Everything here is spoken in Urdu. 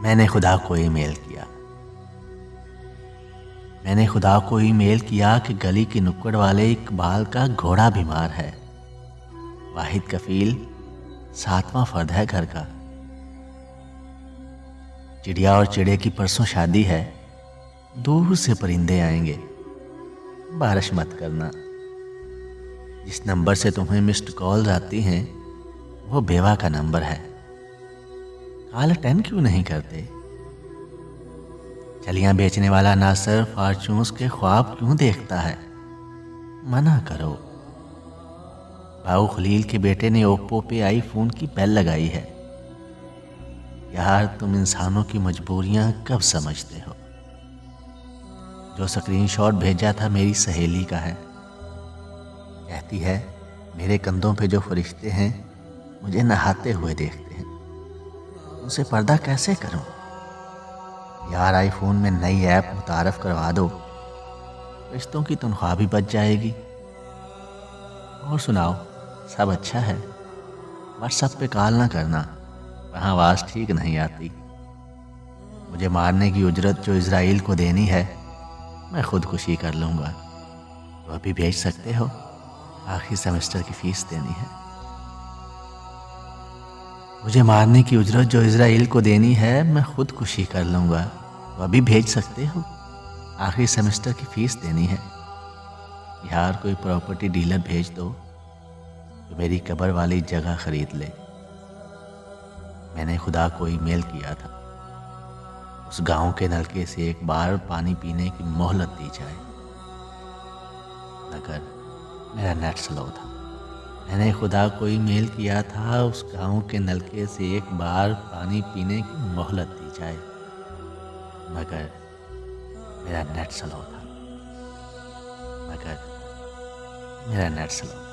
میں نے خدا کو ای میل کیا کہ گلی کی نکڑ والے اقبال کا گھوڑا بیمار ہے، واحد کفیل 7واں فرد ہے گھر کا۔ چڑیا اور چڑے کی پرسوں شادی ہے، دور سے پرندے آئیں گے، بارش مت کرنا۔ جس نمبر سے تمہیں مسڈ کالز آتی ہیں وہ بیوہ کا نمبر ہے، کال اٹینڈ کیوں نہیں کرتے؟ چلیاں بیچنے والا ناصر فارچونز کے خواب کیوں دیکھتا ہے؟ منع کرو۔ باؤ خلیل کے بیٹے نے اوپو پہ آئی فون کی بیل لگائی ہے۔ یار تم انسانوں کی مجبوریاں کب سمجھتے ہو؟ جو سکرین شاٹ بھیجا تھا میری سہیلی کا ہے، کہتی ہے میرے کندھوں پہ جو فرشتے ہیں مجھے نہاتے ہوئے دیکھتے ہیں، ان سے پردہ کیسے کروں؟ یار آئی فون میں نئی ایپ متعارف کروا دو، رشتوں کی تنخواہ بھی بچ جائے گی۔ اور سناؤ، سب اچھا ہے؟ واٹس ایپ پہ کال نہ کرنا، وہاں آواز ٹھیک نہیں آتی۔ مجھے مارنے کی اجرت جو اسرائیل کو دینی ہے میں خودکشی کر لوں گا، تو ابھی بھیج سکتے ہو؟ آخری سیمسٹر کی فیس دینی ہے۔ مجھے مارنے کی اجرت جو اسرائیل کو دینی ہے میں خودکشی کر لوں گا، تو ابھی بھیج سکتے ہو؟ آخری سیمسٹر کی فیس دینی ہے۔ یار کوئی پراپرٹی ڈیلر بھیج دو جو میری قبر والی جگہ خرید لے۔ میں نے خدا کو ای میل کیا تھا، اس گاؤں کے نلکے سے ایک بار پانی پینے کی مہلت دی جائے، مگر میرا نیٹ سلو تھا۔ میں نے خدا کو ای میل کیا تھا، اس گاؤں کے نلکے سے ایک بار پانی پینے کی مہلت دی جائے، مگر میرا نیٹ سلو تھا۔